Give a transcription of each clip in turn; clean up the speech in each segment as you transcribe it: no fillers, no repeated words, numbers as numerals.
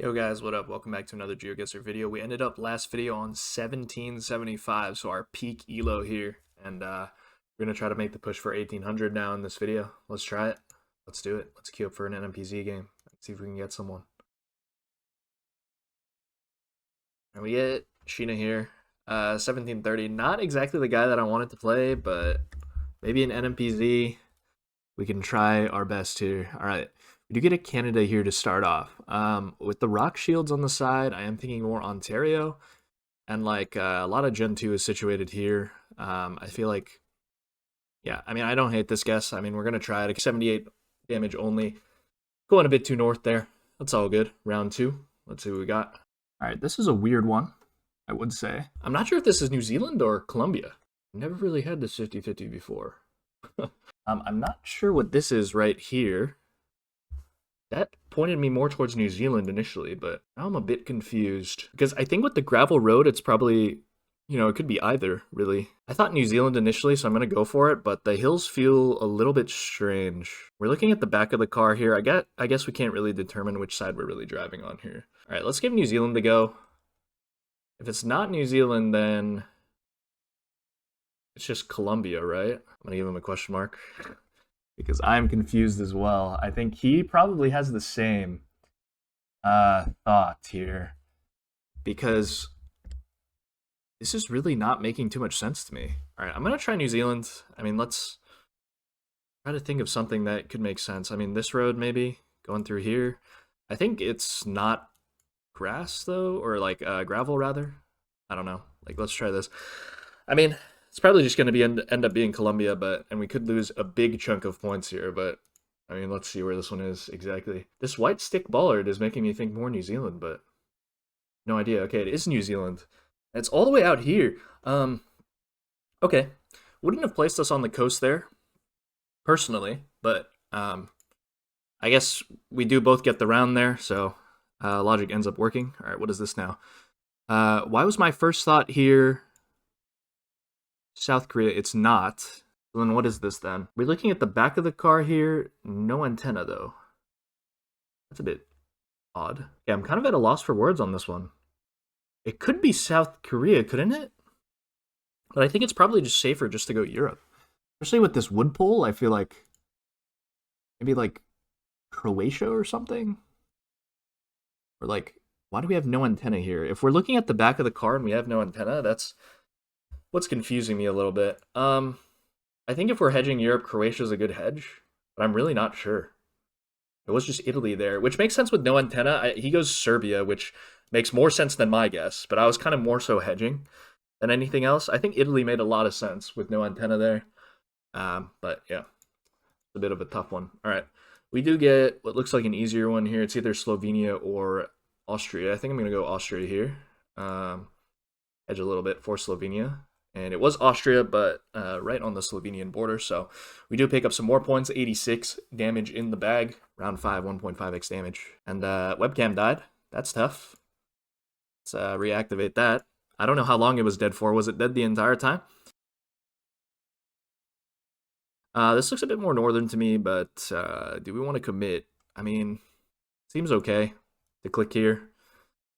Yo guys, what up? Welcome back to another GeoGuessr video. We ended up last video on 1775, so our peak elo here, and we're gonna try to make the push for 1800 now in this video. Let's try it. Let's do it. Let's queue up for an NMPZ game. Let's see if we can get someone. And we get Sheena here. 1730. Not exactly the guy that I wanted to play, but maybe an NMPZ. We can try our best here. All right. We do get a Canada here to start off. With the rock shields on the side, I am thinking more Ontario. And like a lot of Gen 2 is situated here. I feel like, yeah, I mean, I don't hate this guess. I mean, we're going to try it. 78 damage only. Going a bit too north there. That's all good. Round 2. Let's see what we got. All right, this is a weird one, I would say. I'm not sure if this is New Zealand or Colombia. Never really had this 50-50 before. I'm not sure what this is right here. That pointed me more towards New Zealand initially, but now I'm a bit confused. Because I think with the gravel road, it's probably, it could be either, really. I thought New Zealand initially, so I'm going to go for it, but the hills feel a little bit strange. We're looking at the back of the car here. I guess we can't really determine which side we're really driving on here. All right, let's give New Zealand a go. If it's not New Zealand, then it's just Colombia, right? I'm going to give him a question mark. Because I'm confused as well. I think he probably has the same thought here. Because this is really not making too much sense to me. All right, I'm going to try New Zealand. I mean, let's try to think of something that could make sense. I mean, this road maybe, going through here. I think it's not grass, though, or like gravel, rather. I don't know. Like, let's try this. I mean, it's probably just going to be end up being Colombia, and we could lose a big chunk of points here, but I mean, let's see where this one is exactly. This white stick bollard is making me think more New Zealand, but no idea. Okay, it is New Zealand. It's all the way out here. Okay. Wouldn't have placed us on the coast there, personally, but I guess we do both get the round there, so logic ends up working. All right, what is this now? Why was my first thought here South Korea? It's not. So then what is this then? We're looking at the back of the car here. No antenna, though. That's a bit odd. Yeah, I'm kind of at a loss for words on this one. It could be South Korea, couldn't it? But I think it's probably just safer just to go Europe. Especially with this wood pole, I feel like maybe like Croatia or something? Or like, why do we have no antenna here? If we're looking at the back of the car and we have no antenna, that's what's confusing me a little bit. I think if we're hedging Europe, Croatia's a good hedge, but I'm really not sure. It was just Italy there, which makes sense with no antenna. He goes Serbia, which makes more sense than my guess, but I was kind of more so hedging than anything else. I think Italy made a lot of sense with no antenna there. But yeah, it's a bit of a tough one. All right. We do get what looks like an easier one here. It's either Slovenia or Austria. I think I'm going to go Austria here. Hedge a little bit for Slovenia. And it was Austria, but right on the Slovenian border. So we do pick up some more points. 86 damage in the bag. Round 5, 1.5x damage. And webcam died. That's tough. Let's reactivate that. I don't know how long it was dead for. Was it dead the entire time? This looks a bit more northern to me, but do we want to commit? I mean, seems okay to click here.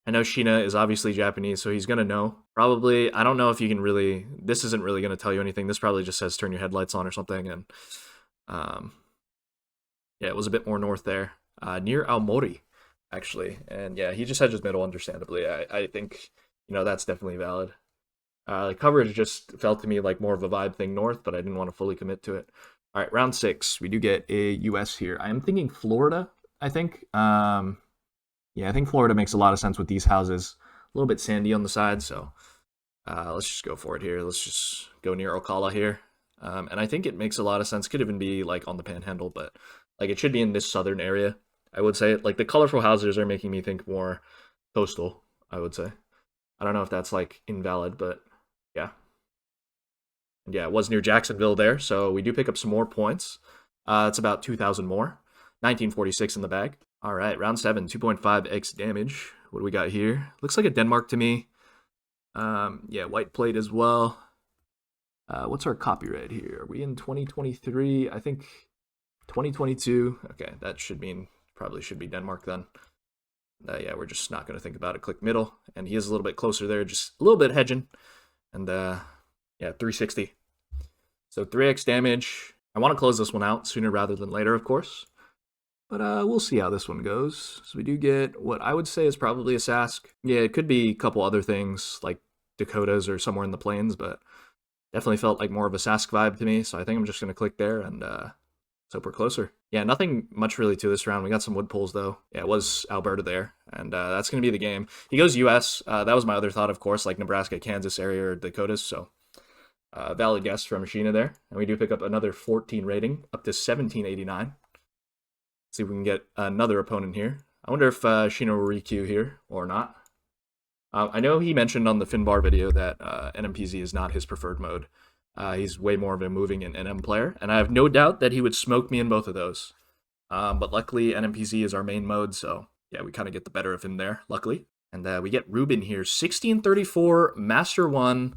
I know Sheena is obviously Japanese, so he's going to know. Probably, I don't know if you can really, this isn't really going to tell you anything. This probably just says turn your headlights on or something. And yeah, it was a bit more north there. Near Aomori, actually. And yeah, he just hedges middle, understandably. I think, that's definitely valid. Coverage just felt to me like more of a vibe thing north, but I didn't want to fully commit to it. All right, round 6. We do get a US here. I am thinking Florida, I think. Yeah, I think Florida makes a lot of sense with these houses. A little bit sandy on the side, so let's just go for it here. Let's just go near Ocala here. And I think it makes a lot of sense. Could even be like on the panhandle, but like it should be in this southern area, I would say. Like the colorful houses are making me think more coastal, I would say. I don't know if that's like invalid, but yeah. And yeah, it was near Jacksonville there, so we do pick up some more points. It's about 2,000 more. 1946 in the bag. All right, round 7, 2.5x damage. What do we got here? Looks like a Denmark to me. Yeah, white plate as well. What's our copyright here? Are we in 2023? I think 2022. Okay, that should mean probably should be Denmark then. Yeah, we're just not going to think about it. Click middle, and he is a little bit closer there, just a little bit hedging. And yeah, 360. So 3x damage. I want to close this one out sooner rather than later, of course. But we'll see how this one goes. So we do get what I would say is probably a Sask. Yeah, it could be a couple other things like Dakotas or somewhere in the plains, but definitely felt like more of a Sask vibe to me. So I think I'm just going to click there and hope we're closer. Yeah, nothing much really to this round. We got some wood pulls though. Yeah, it was Alberta there, and that's going to be the game. He goes US. That was my other thought, of course, like Nebraska, Kansas area or Dakotas. So valid guess from Machina there. And we do pick up another 14 rating, up to 1789. See if we can get another opponent here. I wonder if Shino will requeue here or not. I know he mentioned on the Finbar video that NMPZ is not his preferred mode. He's way more of a moving and NM player, and I have no doubt that he would smoke me in both of those. But luckily, NMPZ is our main mode, so yeah, we kind of get the better of him there, luckily. And we get Ruben here, 1634, Master 1.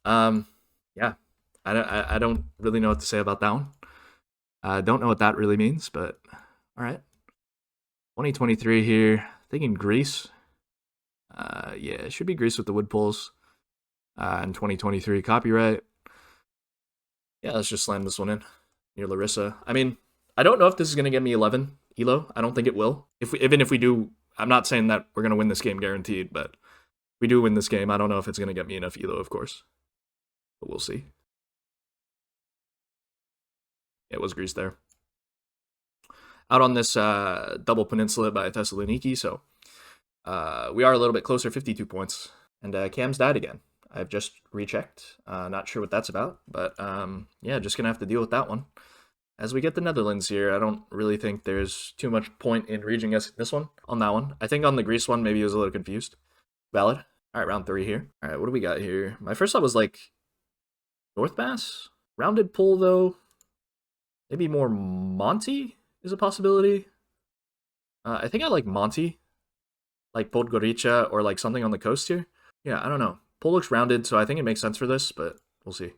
Yeah, I don't really know what to say about that one. I don't know what that really means, but all right. 2023 here, thinking Greece. Yeah, it should be Greece with the wood pulls. And 2023 copyright. Yeah, let's just slam this one in near Larissa. I mean, I don't know if this is going to get me 11 elo. I don't think it will. Even if we do, I'm not saying that we're going to win this game guaranteed, but if we do win this game, I don't know if it's going to get me enough elo, of course. But we'll see. It was Greece there. Out on this double peninsula by Thessaloniki, so we are a little bit closer, 52 points. And Cam's died again. I've just rechecked. Not sure what that's about, but yeah, just gonna have to deal with that one. As we get the Netherlands here, I don't really think there's too much point in reaching us this one on that one. I think on the Greece one, maybe he was a little confused. Valid. All right, round 3 here. All right, what do we got here? My first thought was like North Bass. Rounded pull though. Maybe more Monty is a possibility. I think I like Monty, like Podgorica or like something on the coast here. Yeah, I don't know. Pull looks rounded, so I think it makes sense for this, but we'll see.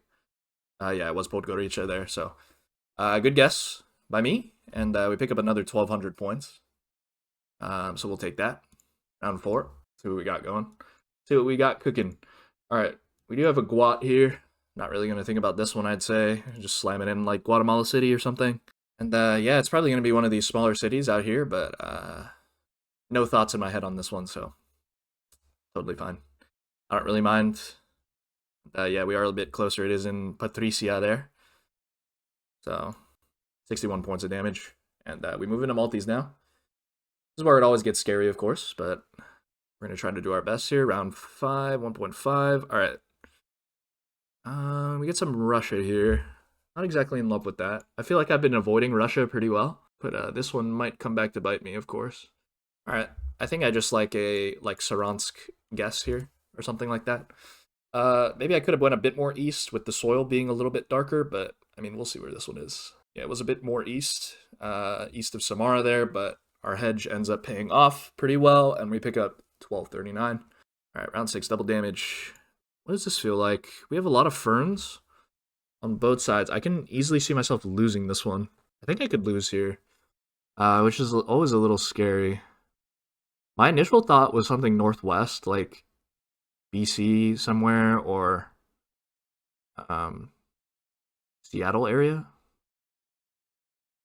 Yeah, it was Podgorica there, so good guess by me, and we pick up another 1,200 points. So we'll take that. Round 4. See what we got going. See what we got cooking. All right, we do have a Guat here. Not really going to think about this one, I'd say. Just slam it in like Guatemala City or something. And yeah, it's probably going to be one of these smaller cities out here, but no thoughts in my head on this one, so totally fine. I don't really mind. Yeah, we are a bit closer. It is in Patricia there. So 61 points of damage. And we move into Maltese now. This is where it always gets scary, of course, but we're going to try to do our best here. Round 5, 1.5. All right. We get some Russia here. Not exactly in love with that. I feel like I've been avoiding Russia pretty well, but this one might come back to bite me, of course. All right. I think I just like a Saransk guess here or something like that. Maybe I could have went a bit more east with the soil being a little bit darker, but I mean, we'll see where this one is. Yeah, it was a bit more east, east of Samara there, but our hedge ends up paying off pretty well, and we pick up 1239. All right, round 6, double damage. What does this feel like? We have a lot of ferns on both sides. I can easily see myself losing this one. I think I could lose here, which is always a little scary. My initial thought was something northwest, like BC somewhere, or Seattle area.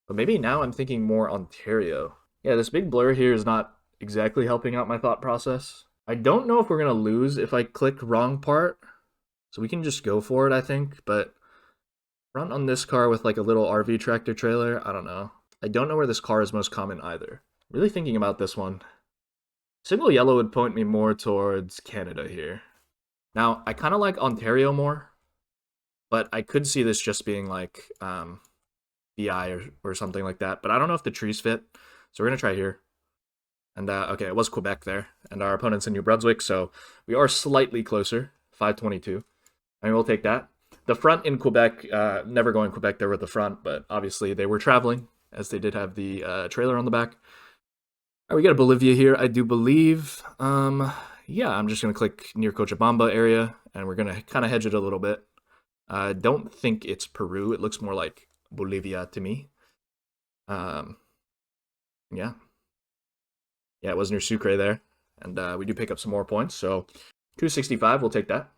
But maybe now I'm thinking more Ontario. Yeah, this big blur here is not exactly helping out my thought process. I don't know if we're going to lose if I click wrong part. So we can just go for it, I think. But front on this car with like a little RV tractor trailer, I don't know. I don't know where this car is most common either. Really thinking about this one. Single yellow would point me more towards Canada here. Now, I kind of like Ontario more. But I could see this just being like BI or something like that. But I don't know if the trees fit. So we're going to try here. And okay, it was Quebec there. And our opponent's in New Brunswick, so we are slightly closer. 522. And we'll take that. The front in Quebec, never going Quebec there with the front, but obviously they were traveling, as they did have the trailer on the back. All right, we got a Bolivia here, I do believe. Yeah, I'm just going to click near Cochabamba area, and we're going to kind of hedge it a little bit. I don't think it's Peru. It looks more like Bolivia to me. Yeah. Yeah, it was near Sucre there. And we do pick up some more points. So 265, we'll take that.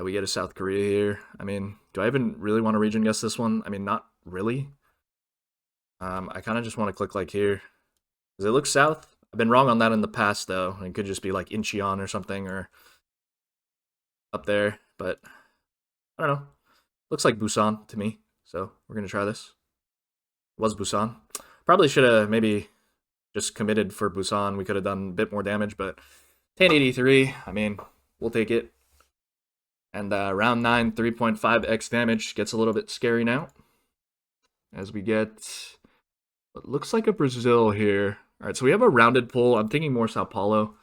We get a South Korea here. I mean, do I even really want to region guess this one? I mean, not really. I kind of just want to click like here. Does it look south? I've been wrong on that in the past, though. It could just be like Incheon or something, or up there. But I don't know. Looks like Busan to me. So we're going to try this. It was Busan. Probably should have maybe just committed for Busan. We could have done a bit more damage, but 1083, I mean, we'll take it. And round 9, 3.5x damage gets a little bit scary now. As we get what looks like a Brazil here. All right, so we have a rounded pull. I'm thinking more Sao Paulo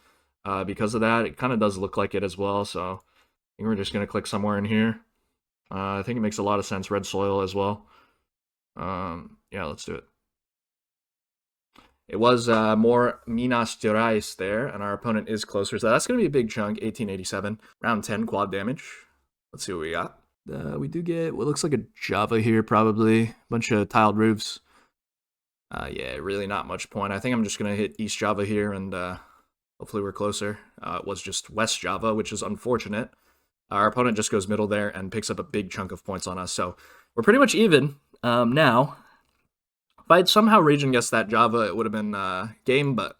because of that. It kind of does look like it as well, so I think we're just going to click somewhere in here. I think it makes a lot of sense. Red soil as well. Yeah, let's do it. It was more Minas Gerais there, and our opponent is closer. So that's going to be a big chunk, 1887. Round 10, quad damage. Let's see what we got. We do get what looks like a Java here, probably. Bunch of tiled roofs. Yeah, really not much point. I think I'm just going to hit East Java here, and hopefully we're closer. It was just West Java, which is unfortunate. Our opponent just goes middle there and picks up a big chunk of points on us. So we're pretty much even now. If I had somehow region guessed that Java, it would have been game, but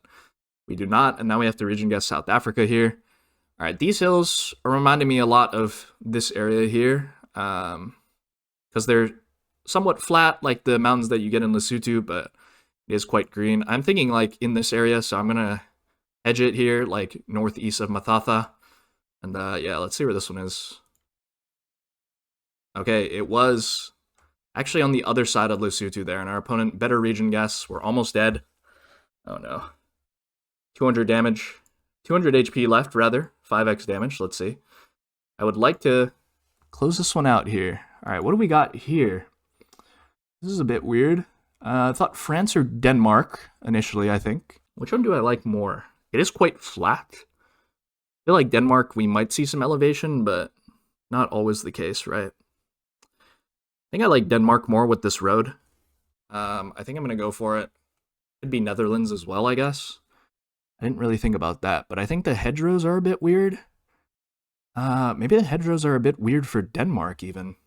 we do not. And now we have to region guess South Africa here. All right, these hills are reminding me a lot of this area here because they're somewhat flat, like the mountains that you get in Lesotho, but it is quite green. I'm thinking like in this area, so I'm going to hedge it here, like northeast of Mathatha. And yeah, let's see where this one is. Okay, it was actually on the other side of Lesotho there, and our opponent, better region guess. We're almost dead. Oh no. 200 damage. 200 HP left, rather. 5x damage, let's see. I would like to close this one out here. All right, what do we got here? This is a bit weird. I thought France or Denmark initially, I think. Which one do I like more? It is quite flat. I feel like Denmark, we might see some elevation, but not always the case, right? I think I like Denmark more with this road. I think I'm going to go for it. Could be Netherlands as well, I guess. I didn't really think about that, but I think the hedgerows are a bit weird. Maybe the hedgerows are a bit weird for Denmark, even.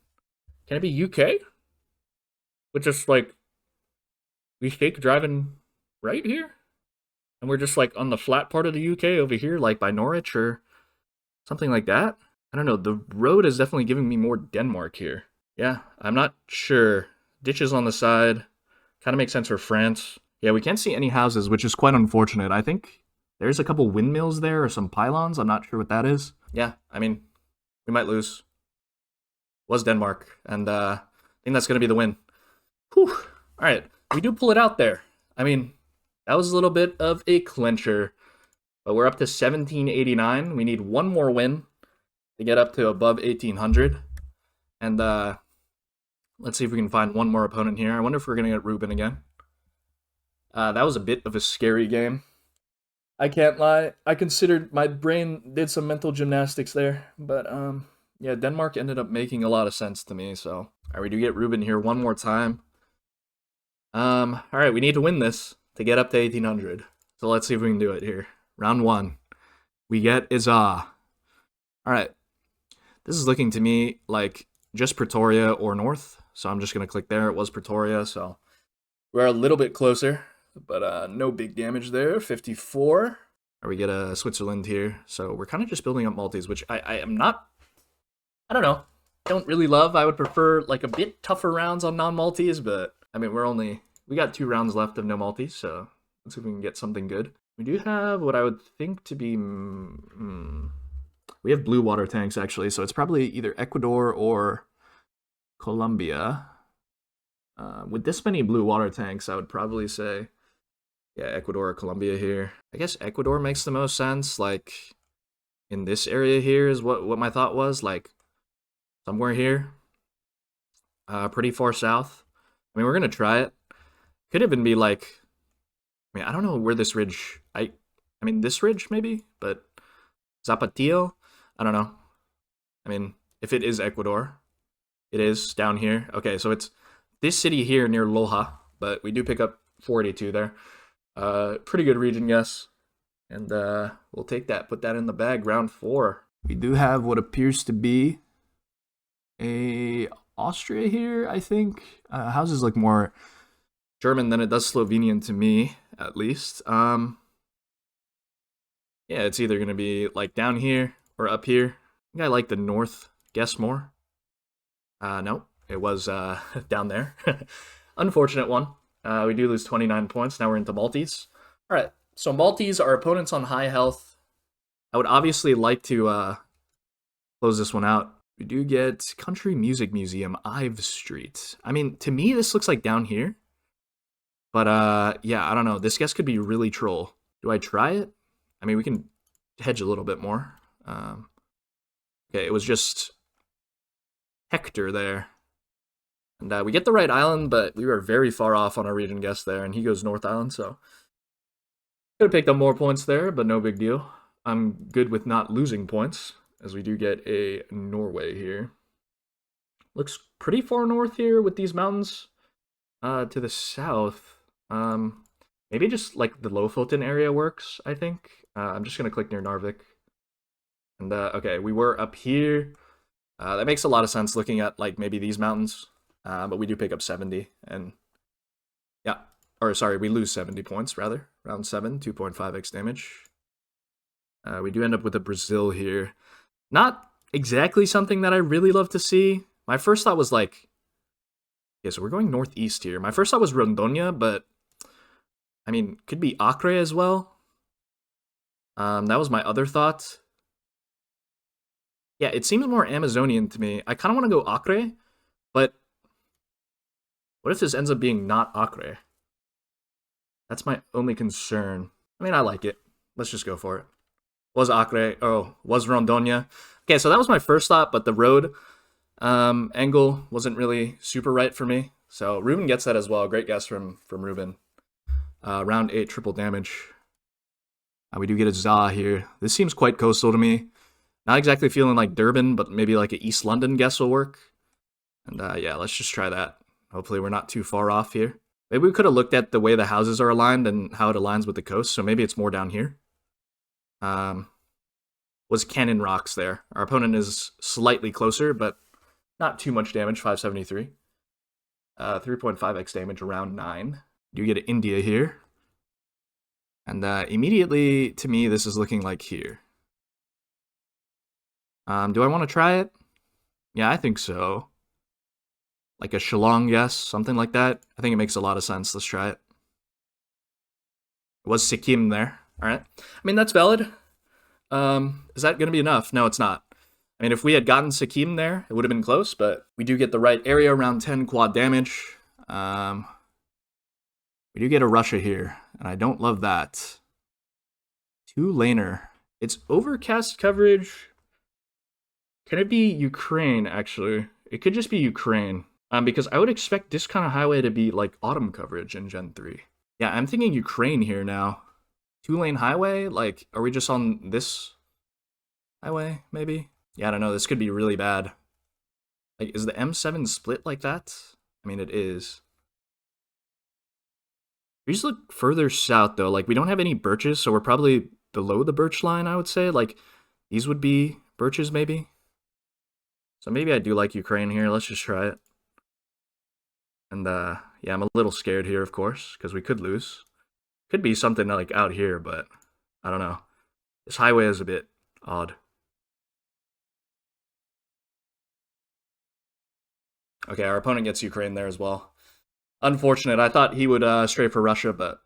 Can it be UK? With just, like, we take driving right here? And we're just, like, on the flat part of the UK over here, like by Norwich or something like that? I don't know. The road is definitely giving me more Denmark here. Yeah, I'm not sure. Ditches on the side. Kind of makes sense for France. Yeah, we can't see any houses, which is quite unfortunate. I think there's a couple windmills there or some pylons. I'm not sure what that is. Yeah, I mean, we might lose. It was Denmark, and I think that's going to be the win. Whew. All right, we do pull it out there. I mean, that was a little bit of a clincher, but we're up to 1789. We need one more win to get up to above 1800. And let's see if we can find one more opponent here. I wonder if we're going to get Ruben again. That was a bit of a scary game. I can't lie. I considered my brain did some mental gymnastics there. But yeah, Denmark ended up making a lot of sense to me. So all right, we do get Ruben here one more time. All right, we need to win this to get up to 1800. So let's see if we can do it here. Round 1. We get Izah. All right. This is looking to me like just Pretoria or North. So I'm just going to click there. It was Pretoria, so we're a little bit closer. But no big damage there. 54. Or we get a Switzerland here. So we're kind of just building up multis, which I am not, I don't know, don't really love. I would prefer like a bit tougher rounds on non-multis, but I mean, we got 2 rounds left of no multis, so let's see if we can get something good. We do have what I would think to be, we have blue water tanks actually, so it's probably either Ecuador or Colombia. With this many blue water tanks, I would probably say, yeah, Ecuador or Colombia here. I guess Ecuador makes the most sense, like, in this area here is what my thought was, like, somewhere here. Pretty far south. I mean, we're going to try it. Could even be, like, I mean, I don't know where this ridge, I mean, this ridge, maybe? But Zapatillo? I don't know. I mean, if it is Ecuador, it is down here. Okay, so it's this city here near Loja, but we do pick up 482 there. Pretty good region guess. And we'll take that, put that in the bag, round 4. We do have what appears to be a Austria here, I think. Houses look more German than it does Slovenian to me, at least. Yeah, it's either gonna be like down here or up here. I think I like the north guess more. No, it was down there. Unfortunate one. We do lose 29 points. Now we're into Maltese. All right, so Maltese, our opponent's on high health. I would obviously like to close this one out. We do get Country Music Museum, Ives Street. I mean, to me, this looks like down here. But yeah, I don't know. This guess could be really troll. Do I try it? I mean, we can hedge a little bit more. Okay, it was just Hector there. And we get the right island, but we were very far off on our region guess there, and he goes North Island, so could have picked up more points there, but no big deal. I'm good with not losing points, as we do get a Norway here. Looks pretty far north here with these mountains. To the south, maybe just like the Lofoten area works, I think. I'm just gonna click near Narvik. And okay, we were up here. That makes a lot of sense looking at like maybe these mountains. But we do pick up 70, and yeah, or sorry, we lose 70 points rather. Round 7, 2.5x damage. We do end up with a Brazil here. Not exactly something that I really love to see. My first thought was like, yeah, so we're going northeast here. My first thought was Rondônia, but I mean, could be Acre as well. That was my other thought. Yeah, it seems more Amazonian to me. I kind of want to go Acre, but what if this ends up being not Acre? That's my only concern. I mean, I like it. Let's just go for it. Was Acre, oh, was Rondônia. Okay, so that was my first thought, but the road angle wasn't really super right for me. So Ruben gets that as well. Great guess from Ruben. Round 8, triple damage. We do get a Za here. This seems quite coastal to me. Not exactly feeling like Durban, but maybe like an East London guess will work. And yeah, let's just try that. Hopefully we're not too far off here. Maybe we could have looked at the way the houses are aligned and how it aligns with the coast, so maybe it's more down here. Was Cannon Rocks there. Our opponent is slightly closer, but not too much damage, 573. 3.5x damage, around 9. You get India here. And immediately, to me, this is looking like here. Do I want to try it? Yeah, I think so. Like a Shillong guess, something like that. I think it makes a lot of sense. Let's try it. It was Sikkim there. All right. I mean, that's valid. Is that going to be enough? No, it's not. I mean, if we had gotten Sikkim there, it would have been close, but we do get the right area, around 10 quad damage. We do get a Russia here, and I don't love that. 2-laner. It's overcast coverage. Can it be Ukraine, actually? It could just be Ukraine. Because I would expect this kind of highway to be like autumn coverage in Gen 3. Yeah, I'm thinking Ukraine here now. 2-lane highway? Like, are we just on this highway, maybe? Yeah, I don't know. This could be really bad. Like, is the M7 split like that? I mean, it is. We just look further south, though. Like, we don't have any birches, so we're probably below the birch line, I would say. Like, these would be birches, maybe? So maybe I do like Ukraine here. Let's just try it. And, yeah, I'm a little scared here, of course, because we could lose. Could be something like out here, but I don't know. This highway is a bit odd. Okay, our opponent gets Ukraine there as well. Unfortunate. I thought he would stray for Russia, but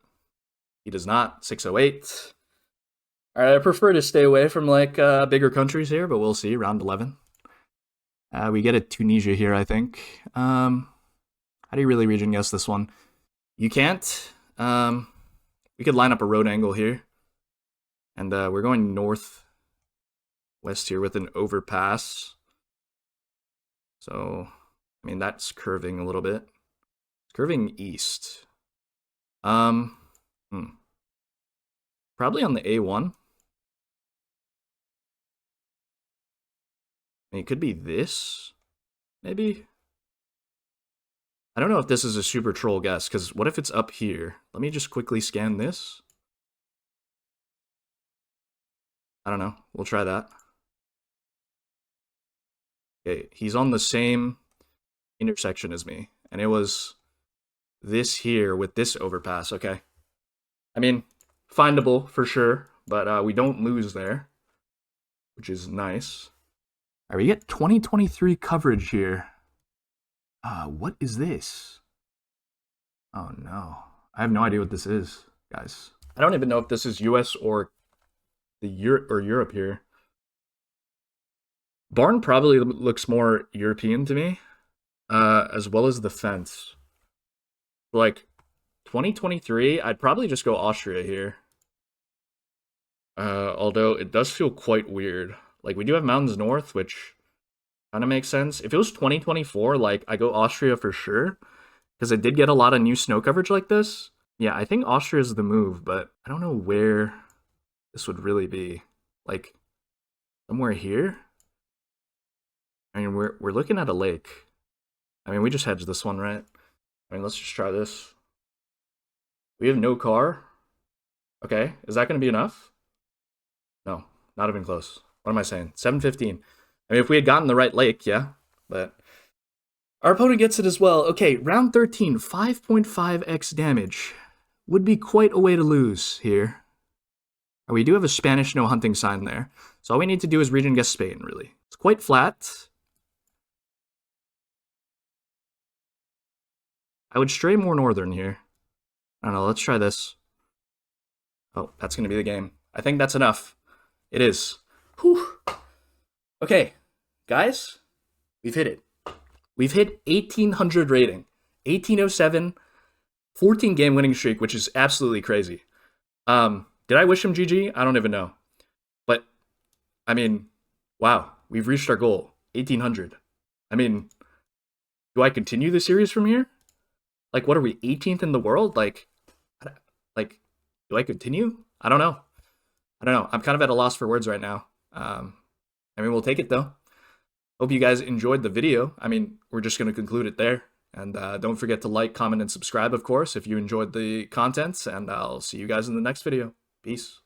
he does not. 608. All right, I prefer to stay away from like bigger countries here, but we'll see. Round 11. We get a Tunisia here, I think. How do you really region guess this one? You can't. We could line up a road angle here. And we're going north west here with an overpass. So, I mean, that's curving a little bit. It's curving east. Probably on the A1. I mean, it could be this, maybe. I don't know if this is a super troll guess, because what if it's up here? Let me just quickly scan this. I don't know. We'll try that. Okay, he's on the same intersection as me, and it was this here with this overpass. Okay. I mean, findable for sure, but we don't lose there, which is nice. All right, we get 2023 coverage here. What is this? Oh no. I have no idea what this is, guys. I don't even know if this is US or Europe here. Barn probably looks more European to me, as well as the fence. Like 2023, I'd probably just go Austria here. Although it does feel quite weird. Like we do have mountains north, which kind of makes sense. If it was 2024, like I go Austria for sure, because it did get a lot of new snow coverage like this. Yeah, I think Austria is the move, but I don't know where this would really be. Like somewhere here. I mean, we're looking at a lake. I mean, we just hedged this one, right? I mean, let's just try this. We have no car. Okay, is that going to be enough? No, not even close. What am I saying? 715. I mean, if we had gotten the right lake, yeah, but our opponent gets it as well. Okay, round 13, 5.5x damage. Would be quite a way to lose here. We do have a Spanish no hunting sign there. So all we need to do is region guess Spain, really. It's quite flat. I would stray more northern here. I don't know, let's try this. Oh, that's going to be the game. I think that's enough. It is. Whew. Okay, guys, we've hit it. We've hit 1800 rating. 1807, 14 game winning streak, which is absolutely crazy. Did I wish him GG? I don't even know. But, I mean, wow, we've reached our goal. 1800. I mean, do I continue the series from here? Like, what are we, 18th in the world? Like, do I continue? I don't know. I'm kind of at a loss for words right now. I mean, we'll take it, though. Hope you guys enjoyed the video. I mean, we're just going to conclude it there. And don't forget to like, comment, and subscribe, of course, if you enjoyed the content. And I'll see you guys in the next video. Peace.